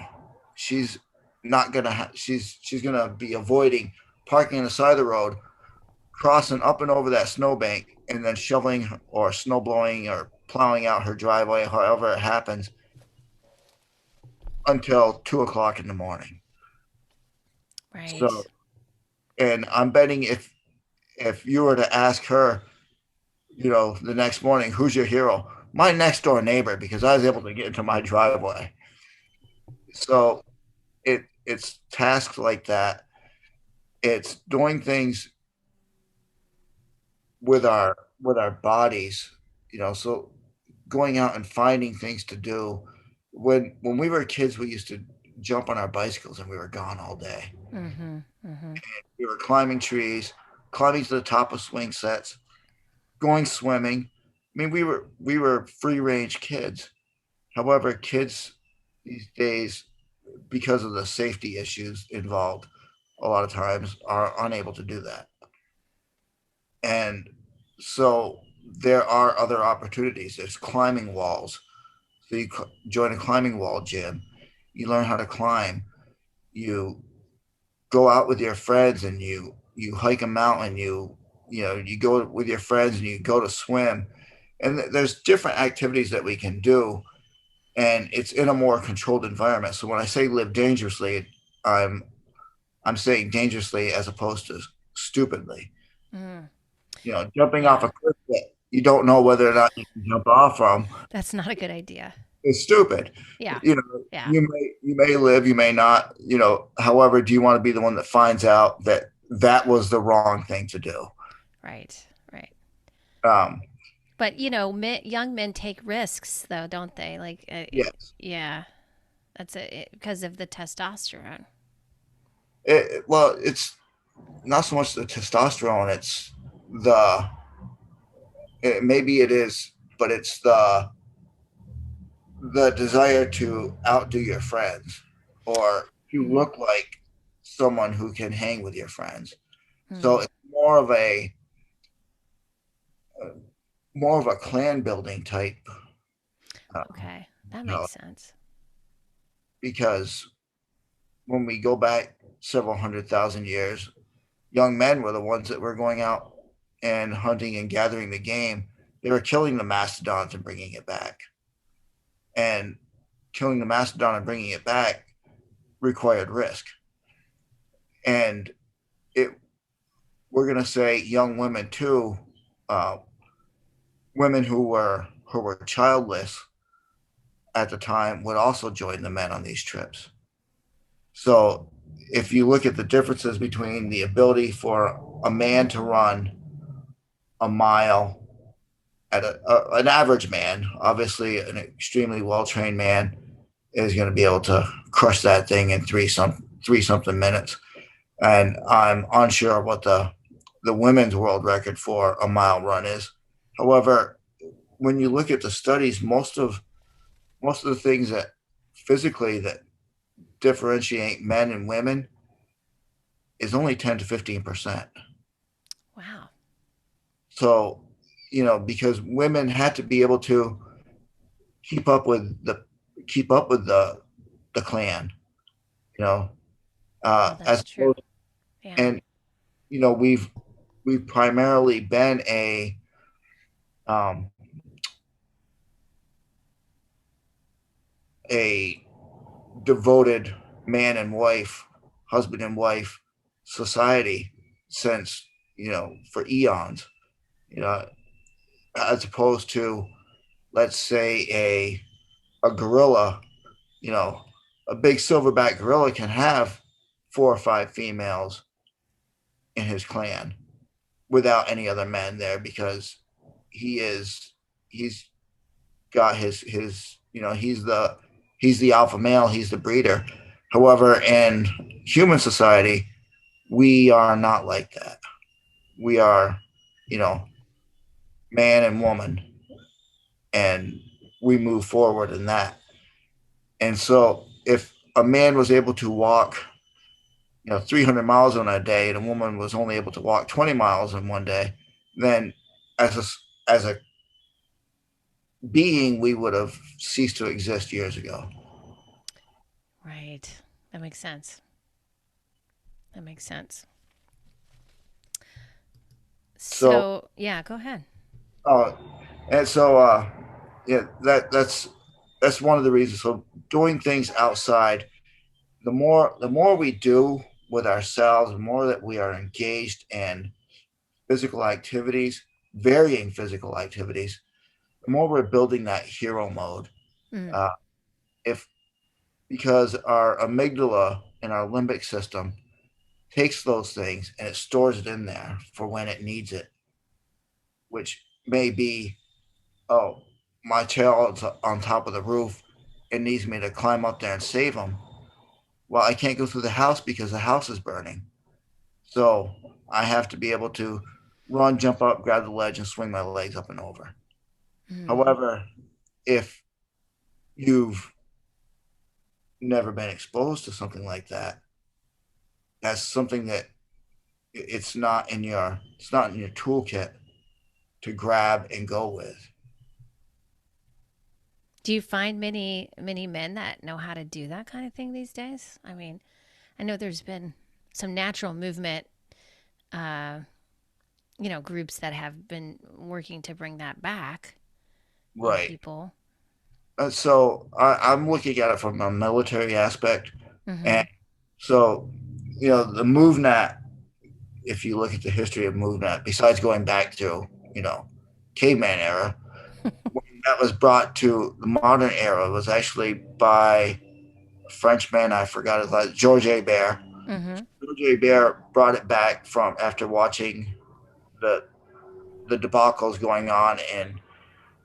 She's not going to she's going to be avoiding parking on the side of the road, crossing up and over that snowbank, and then shoveling or snow blowing or plowing out her driveway, however it happens, until 2 o'clock in the morning. So,
Right.
and I'm betting if you were to ask her, the next morning, who's your hero? My next door neighbor, because I was able to get into my driveway. So it's tasks like that. It's doing things with our bodies, so going out and finding things to do. When we were kids, we used to jump on our bicycles and we were gone all day.
Mm-hmm. Mm-hmm.
We were climbing trees, climbing to the top of swing sets, going swimming. I mean, we were free range kids. However, kids these days, because of the safety issues involved, a lot of times are unable to do that. And so there are other opportunities. There's climbing walls. So you join a climbing wall gym. You learn how to climb. You go out with your friends and you hike a mountain. You go with your friends and you go to swim. And there's different activities that we can do, and it's in a more controlled environment. So when I say live dangerously, I'm I'm saying dangerously as opposed to stupidly.
Mm.
Jumping off
Yeah.
a cliff that you don't know whether or not you can jump off from
That's not a good idea.
is stupid.
Yeah.
You know,
Yeah.
you may live, you may not. However, do you want to be the one that finds out that that was the wrong thing to do?
Right. Right.
Um,
But young men take risks, though, don't they? Like,
yes.
yeah, that's because of the testosterone.
Well, it's not so much the testosterone; it's the maybe it is, but it's the desire to outdo your friends or to
Mm.
look like someone who can hang with your friends. So
Mm.
it's more of a clan building type, uh,
Okay, that
you know,
makes sense.
because when we go back several 100,000 years, young men were the ones that were going out and hunting and gathering the game. They were killing the mastodons and bringing it back. And killing the mastodon and bringing it back required risk. And it we're going to say young women too, uh, women who were childless at the time would also join the men on these trips. So if you look at the differences between the ability for a man to run a mile at an average man, obviously an extremely well trained man is going to be able to crush that thing in three something minutes. And I'm unsure of what the women's world record for a mile run is. However, when you look at the studies, most of the things that physically that differentiate men and women is only 10 to 15%.
Wow.
So, because women had to be able to keep up with the keep up with the clan, you know,
Well,
as
that's true.
opposed,
Yeah.
and we've primarily been um, a devoted man and wife, husband and wife society since for eons. You know, as opposed to, let's say, a gorilla. You know, a big silverback gorilla can have 4 or 5 females in his clan without any other men there, because he's got his he's the alpha male, he's the breeder. However, in human society, We are not like that. We are, you know, man and woman, and we move forward in that. And so if a man was able to walk, 300 miles in a day, and a woman was only able to walk 20 miles in one day, then as a being, we would have ceased to exist years ago.
Right. That makes sense. That makes sense.
So,
So, yeah, go ahead.
uh, and so, yeah, that's one of the reasons. So, doing things outside, the more we do with ourselves, the more that we are engaged in physical activities, varying physical activities, the more we're building that hero mode.
Mm,
Uh, if Because our amygdala and our limbic system takes those things and it stores it in there for when it needs it, which may be, oh, my child's on top of the roof and needs me to climb up there and save him. Well, I can't go through the house because the house is burning. So I have to be able to run, jump up, grab the ledge, and swing my legs up and over.
mm,
However, if you've never been exposed to something like that, that's something that it's not in your toolkit to grab and go with.
do you find many men that know how to do that kind of thing these days? I mean, I know there's been some natural movement, uh, groups that have been working to bring that back in
Right.
people.
So I'm looking at it from a military aspect,
Mm-hmm.
and so the MoveNet. If you look at the history of MoveNet, besides going back to caveman era, when that was brought to the modern era was actually by a Frenchman. I forgot his last. George A. Bear.
Mm-hmm.
George A. Bear brought it back from after watching the the debacles going on in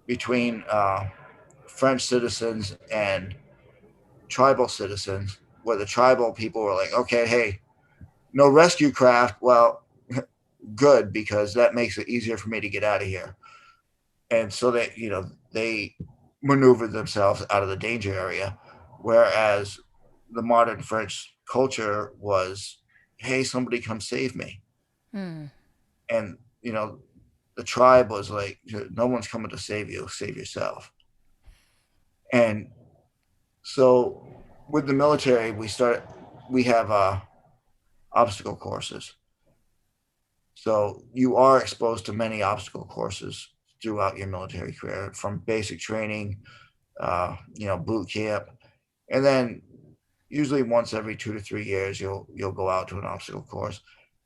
between French citizens and tribal citizens, where the tribal people were like, okay, hey, no rescue craft. Well, good, because that makes it easier for me to get out of here. And so they maneuvered themselves out of the danger area, whereas the modern French culture was, hey, somebody come save me.
Mm.
And the tribe was like, no one's coming to save you, save yourself. And so with the military, we have obstacle courses. So you are exposed to many obstacle courses throughout your military career, from basic training, boot camp, and then usually once every 2 to 3 years you'll go out to an obstacle course,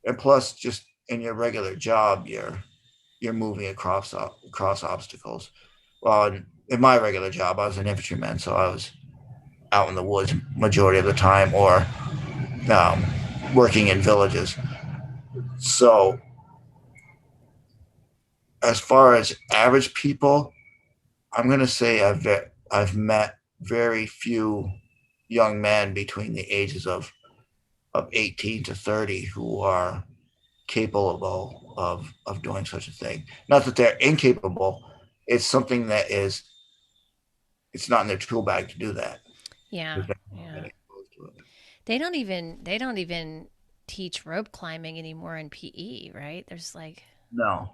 and plus just in your regular job you're moving across obstacles. Well, in my regular job, I was an infantryman, so I was out in the woods majority of the time, or um, working in villages. So as far as average people, I'm gonna say I've met very few young men between the ages of 18 to 30 who are capable of doing such a thing. Not that they're incapable. It's something that it's not in their tool bag to do that.
Yeah.
They've never been
Yeah.
exposed to it.
They don't even teach rope climbing anymore in PE, right? There's like,
No,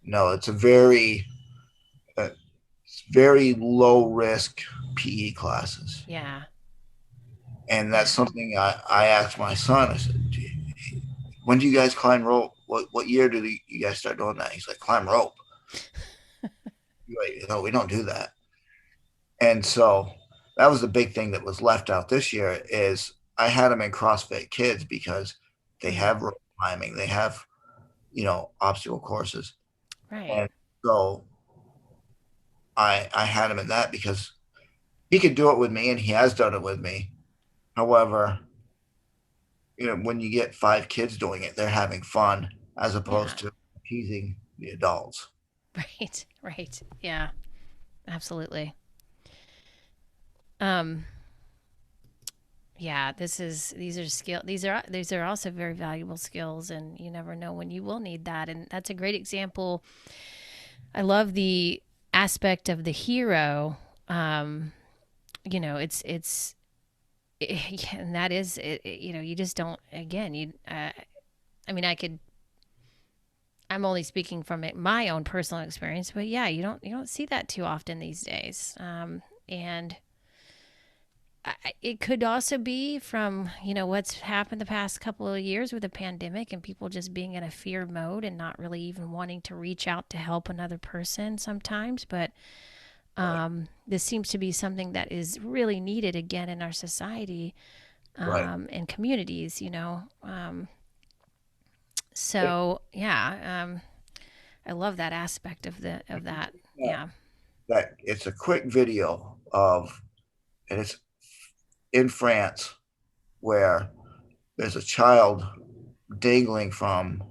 no, uh, it's very low risk PE classes,
yeah.
and that's
Yeah.
something I asked my son. I said, when do you guys climb rope? What year do you guys start doing that? He's like, climb rope. Like, no, we don't do that. And so that was the big thing that was left out this year is I had them in CrossFit Kids because they
Mm.
have rope climbing, they have obstacle courses,
Right.
and so I had him in that because he could do it with me, and he has done it with me. However, when you get 5 kids doing it, they're having fun as opposed
Yeah.
to teasing the adults.
Right. Right. Yeah. Absolutely. Um Yeah, these are also very valuable skills, and you never know when you will need that. And that's a great example. I love the aspect of the hero. Um, it's and that is you just don't, again, I mean, I'm only speaking from my own personal experience, but yeah, you don't see that too often these days. And it could also be from what's happened the past couple of years with the pandemic and people just being in a fear mode and not really even wanting to reach out to help another person sometimes. But
Right.
this seems to be something that is really needed again in our society,
Right.
and communities.
Like,
So yeah, I love that aspect of that. Yeah.
that it's a quick video of, and it's in France, where there's a child dangling from,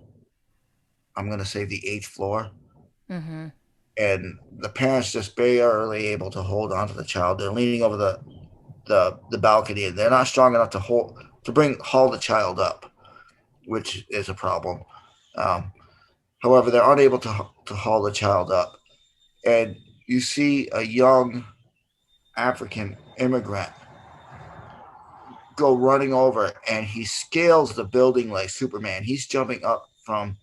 I'm going to say, the eighth floor,
Mm-hmm.
and the parents just barely able to hold on to the child. They're leaning over the balcony, and they're not strong enough to haul the child up, which is a problem. Um, However, they're unable to haul the child up, and you see a young African immigrant go running over, and he scales the building like Superman. He's jumping up from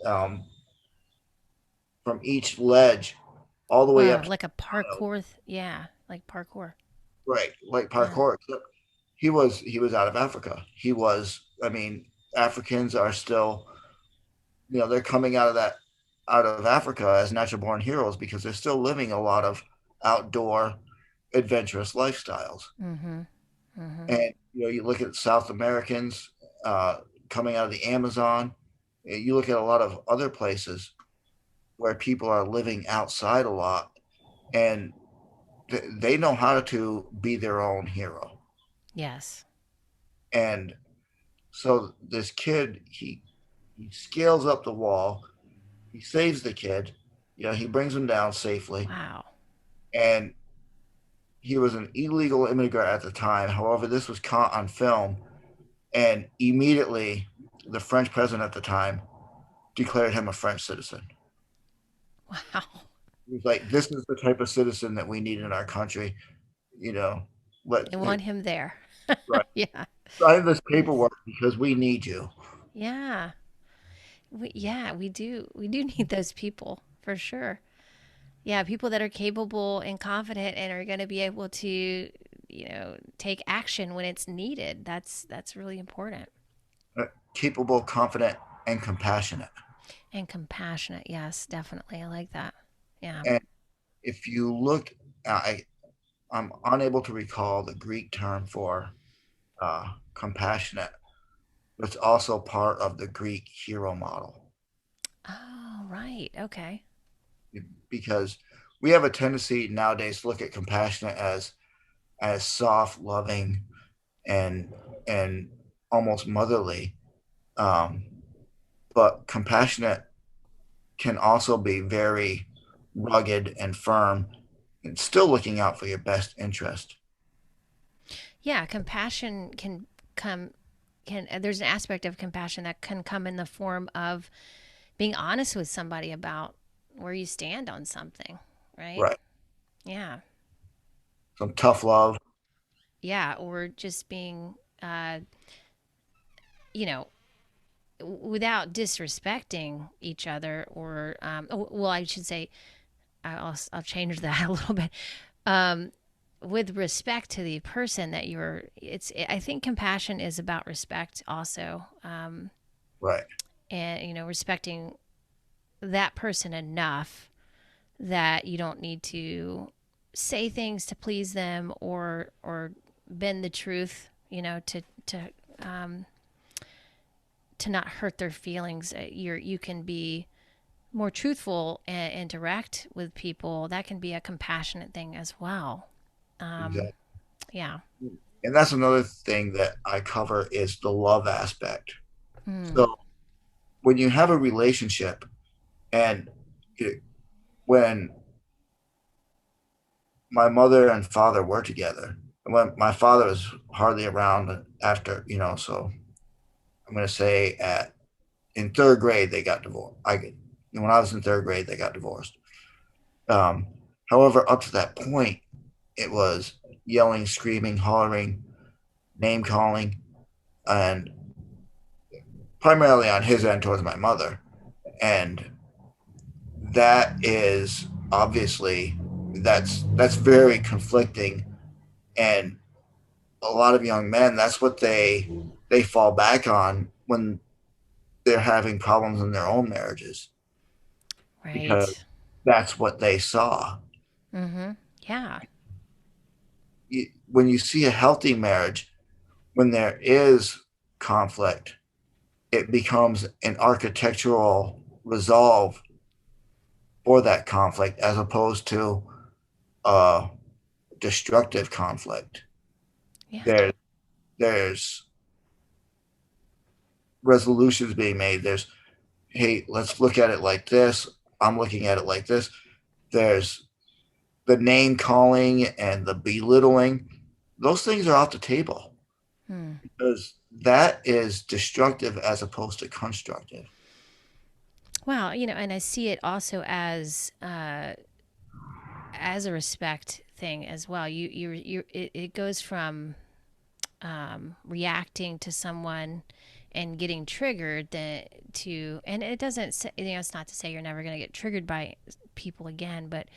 um, from each ledge all the way
Wow,
up to
like a
the child.
parkour, yeah, like parkour.
Right, like
Yeah.
parkour. He was out of Africa. He was. I mean, Africans are still, they're coming out of Africa as natural born heroes because they're still living a lot of outdoor adventurous lifestyles.
Mm-hmm. Mm-hmm.
And you look at South Americans uh, coming out of the Amazon. You look at a lot of other places where people are living outside a lot, and they know how to be their own hero.
Yes.
And so this kid, he scales up the wall. He saves the kid. He brings him down safely,
Wow.
and he was an illegal immigrant at the time. However, this was caught on film, and immediately the French president at the time declared him a French citizen.
Wow.
He was like, "This is the type of citizen that we need in our country." You know, let
They want him there.
right,
Yeah.
sign this
Yes.
paperwork because we need you.
Yeah. We do. We do need those people for sure. Yeah, people that are capable and confident and are going to be able to, take action when it's needed. That's really important.
Capable, confident, and compassionate.
And compassionate. Yes, definitely. I like that. Yeah.
And if you look, I'm unable to recall the Greek term for compassionate. It's also part of the Greek hero model,
Oh, right. Okay.
because we have a tendency nowadays to look at compassionate as soft, loving, and and almost motherly. Um, but compassionate can also be very rugged and firm, and still looking out for your best interest.
Yeah, compassion can come can there's an aspect of compassion that can come in the form of being honest with somebody about where you stand on something, right?
Right.
Yeah.
Some tough love.
Yeah, or just being uh you know, without disrespecting each other, or well, I should say, I'll change that a little bit. Um with respect to the person that I think compassion is about respect also.
Right.
And respecting that person enough that you don't need to say things to please them, or bend the truth, um, to not hurt their feelings. You can be more truthful and direct with people. That can be a compassionate thing as well. Um,
Exactly.
yeah.
And that's another thing that I cover is the love aspect.
Mm.
So when you have a relationship, and when my mother and father were together, when my father was hardly around after, so I'm going to say in third grade they got divorced. When I was in third grade they got divorced. Um, However, up to that point, it was yelling, screaming, hollering, name calling, and primarily on his end towards my mother. And that is obviously that's very conflicting, and a lot of young men, that's what they fall back on when they're having problems in their own marriages, because
Right.
that's what they saw.
Mm-hmm. Yeah.
When you see a healthy marriage, when there is conflict, it becomes an architectural resolve for that conflict as opposed to a destructive conflict.
Yeah.
There, there's resolutions being made. There's, hey, let's look at it like this. I'm looking at it like this. There's the name calling and the belittling. Those things are off the table
Hmm.
because that is destructive as opposed to constructive.
Well, and I see it also as a respect thing as well. It goes from reacting to someone and getting triggered and it doesn't say, it's not to say you're never going to get triggered by people again, but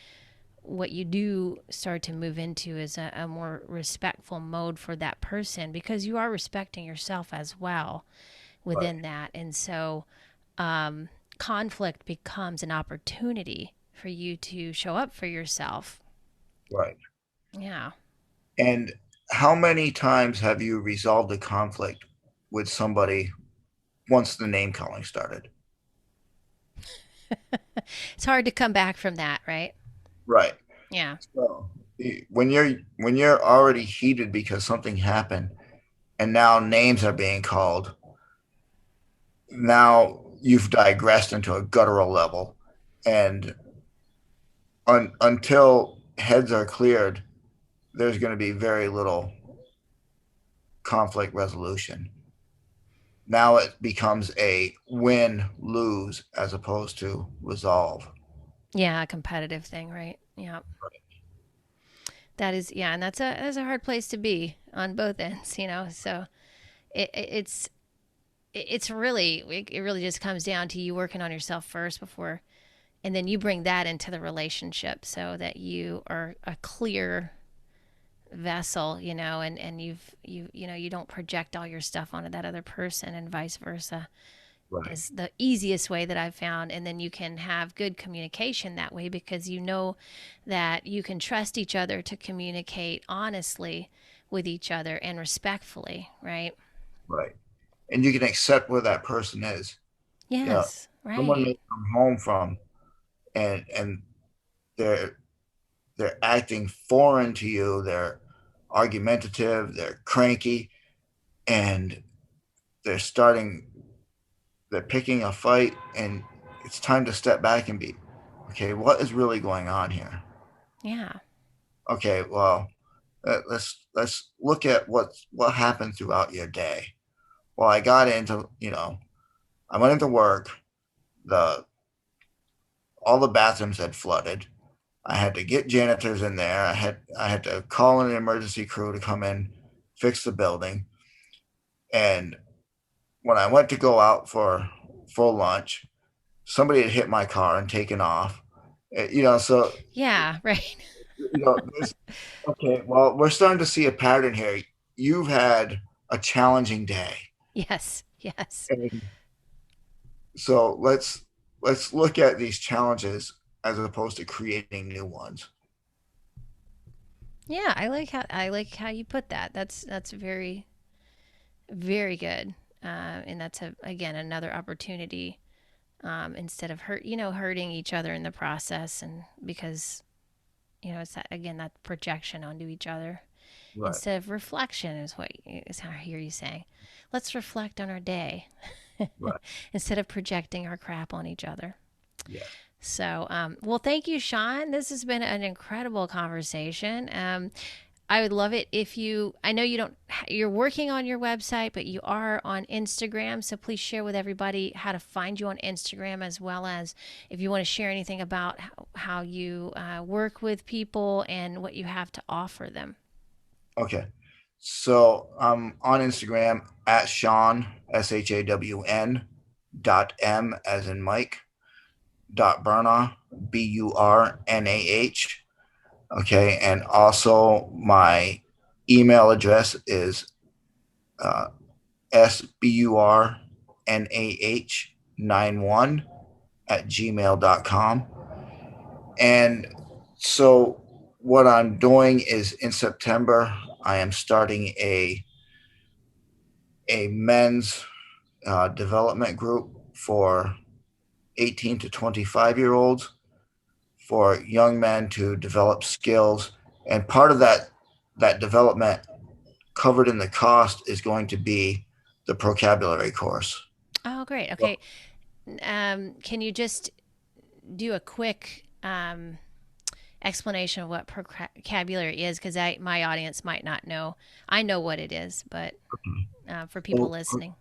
what you do start to move into is a more respectful mode for that person because you are respecting yourself as well
Right,
within that. And so um, conflict becomes an opportunity for you to show up for yourself.
right.
Yeah.
And how many times have you resolved a conflict with somebody once the name calling started?
It's hard to come back from that, right?
Right.
Yeah.
So when you're already heated because something happened and now names are being called, now you've digressed into a guttural level, and until heads are cleared, there's going to be very little conflict resolution. Now it becomes a win lose as opposed to resolve.
Yeah, a competitive thing, right? Yeah. That is, yeah, and that's a hard place to be on both ends. So it's it really just comes down to you working on yourself first before, and then you bring that into the relationship so that you are a clear vessel, and you don't project all your stuff onto that other person and vice versa
Right,
is the easiest way that I've found. And then you can have good communication that way because you know that you can trust each other to communicate honestly with each other and respectfully, right?
right. And you can accept where that person is. Yeah,
Yes,
someone
right.
may come home from and they're they're acting foreign to you. They're argumentative. They're cranky, and they're starting. They're picking a fight, and it's time to step back and be, okay, what is really going on here?
Yeah.
Okay, well, let's look at what happened throughout your day. Well, I went into work. The All the bathrooms had flooded. I had to get janitors in there. I had to call an emergency crew to come in, fix the building. And when I went to go out for lunch, somebody had hit my car and taken off. So
Yeah, right.
there's okay. Well, we're starting to see a pattern here. You've had a challenging day,
Yes, yes.
and so let's look at these challenges as opposed to creating new ones.
Yeah, I like how you put that. That's very very good. And that's again another opportunity instead of hurting each other in the process, and because it's that again that projection onto each other
Right.
instead of reflection is how I hear you saying. Let's reflect on our day
Right.
instead of projecting our crap on each other.
Yes.
So, well, thank you, Shawn. This has been an incredible conversation. I would love it if you, I know you don't, you're working on your website, but you are on Instagram. So please share with everybody how to find you on Instagram, as well as if you want to share anything about how you work with people and what you have to offer them.
Okay. So I'm on Instagram at Shawn, SHAWN .m as in Mike .Burnah, BURNAH. Okay. And also my email address is uh, SBURNAH91 at gmail.com. And so what I'm doing is in September, I am starting a men's development group for 18 to 25-year-olds, for young men to develop skills. And part of that development covered in the cost is going to be the vocabulary course.
Oh, great. Okay. Can you just do a quick explanation of what vocabulary is? Because my audience might not know. I know what it is, but for people
Well,
listening.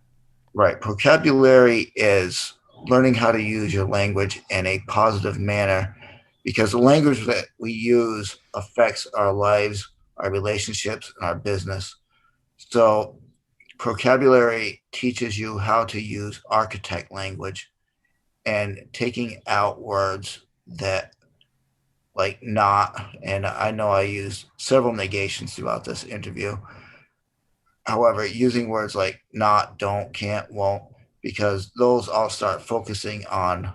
right. Vocabulary is learning how to use your language in a positive manner, because the language that we use affects our lives, our relationships, and our business. So, vocabulary teaches you how to use architect language and taking out words that like not, and I know I use several negations throughout this interview. However, using words like not, don't, can't, won't, because those all start focusing on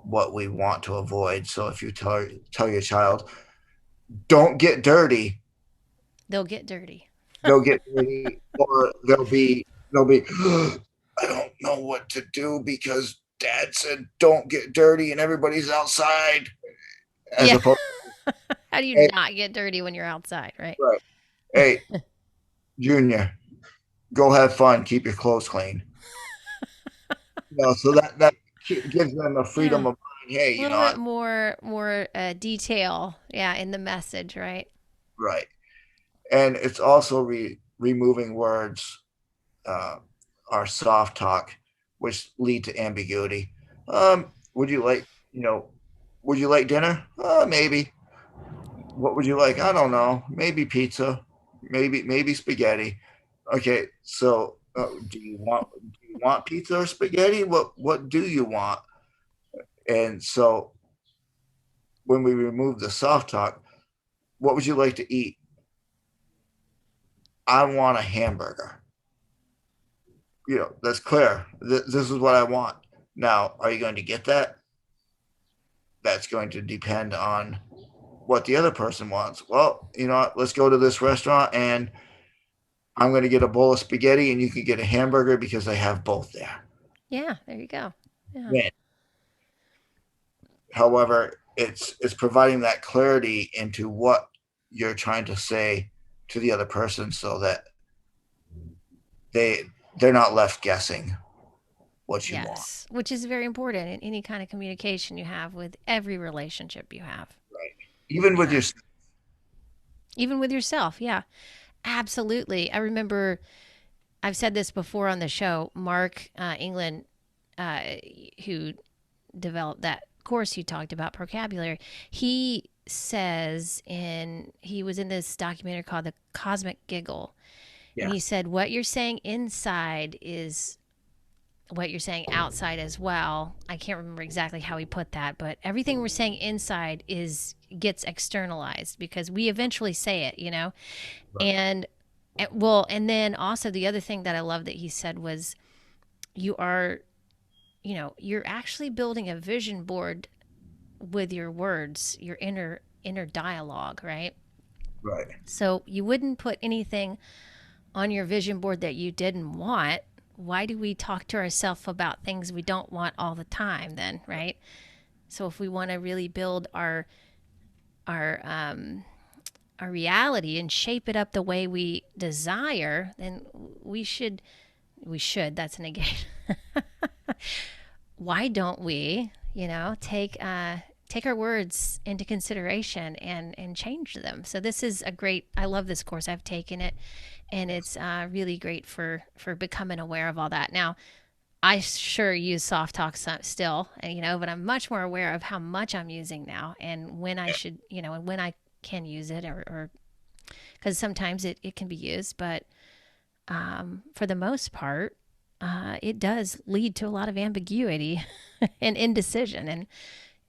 what we want to avoid. So if you tell your child, don't get dirty,
They'll get dirty.
they'll get dirty, or they'll be I don't know what to do because dad said don't get dirty and everybody's outside, as
Yeah.
opposed
How do you
to, hey,
not get dirty when you're outside, right?
right, hey, Junior, go have fun, keep your clothes clean. So that gives them a
Yeah.
freedom of mind. Hey,
A little bit more detail, yeah, in the message, right?
right. And it's also removing words, uh, our soft talk, which lead to ambiguity. Would you like, would you like dinner? Maybe. What would you like? I don't know. Maybe pizza. Maybe spaghetti. Okay, so do you want pizza or spaghetti? What do you want? And so when we remove the soft talk, what would you like to eat? I want a hamburger. That's clear. This is what I want. Now, are you going to get that? That's going to depend on what the other person wants. Well, let's go to this restaurant and I'm going to get a bowl of spaghetti and you can get a hamburger because they have both there.
Yeah, there you go. Yeah.
Win. However, it's providing that clarity into what you're trying to say to the other person, so that they they're not left guessing what you want.
Yes, which is very important in any kind of communication you have with every relationship you have.
Right. Even with
Yeah.
your
Even with yourself. Yeah. Absolutely. I remember I've said this before on the show. Mark England, uh, who developed that course you talked about, vocabulary, he says he was in this documentary called The Cosmic Giggle. And
yeah,
he said, what you're saying inside is what you're saying outside as well. I can't remember exactly how he put that, but everything we're saying inside gets externalized because we eventually say it.
right,
And well, and then also the other thing that I love that he said was you are, you're actually building a vision board with your words, your inner dialogue, right?
right,
So you wouldn't put anything on your vision board that you didn't want. Why do we talk to ourselves about things we don't want all the time then, right? So if we want to really build our our reality and shape it up the way we desire, then we should that's a negation. Why don't we, take take our words into consideration and change them. So this is a great. I love this course. I've taken it, and it's really great for becoming aware of all that. Now, I sure use soft talk still, but I'm much more aware of how much I'm using now and when I
Yeah.
should, and when I can use it, or because sometimes it can be used, but for the most part, it does lead to a lot of ambiguity and indecision. And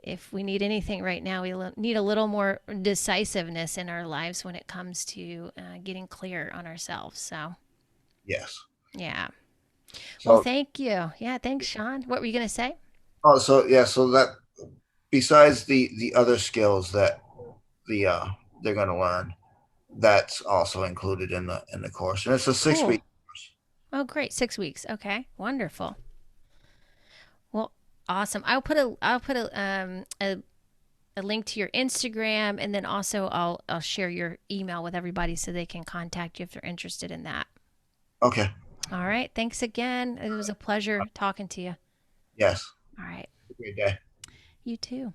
if we need anything right now, we need a little more decisiveness in our lives when it comes to getting clear on ourselves. So,
Yes.
yeah. Well,
So,
thank you. Yeah, thanks, Shawn. What were you going to say?
so yeah, so that besides the other skills that the they're going to learn, that's also included in the course, and it's a 6 week
Cool.
course.
Oh, great. 6 weeks. Okay. Wonderful. Well, awesome. I'll put a link to your Instagram, and then also I'll share your email with everybody so they can contact you if they're interested in that.
Okay.
All right. Thanks again. It was a pleasure talking to you.
Yes.
All right.
Great day.
You too.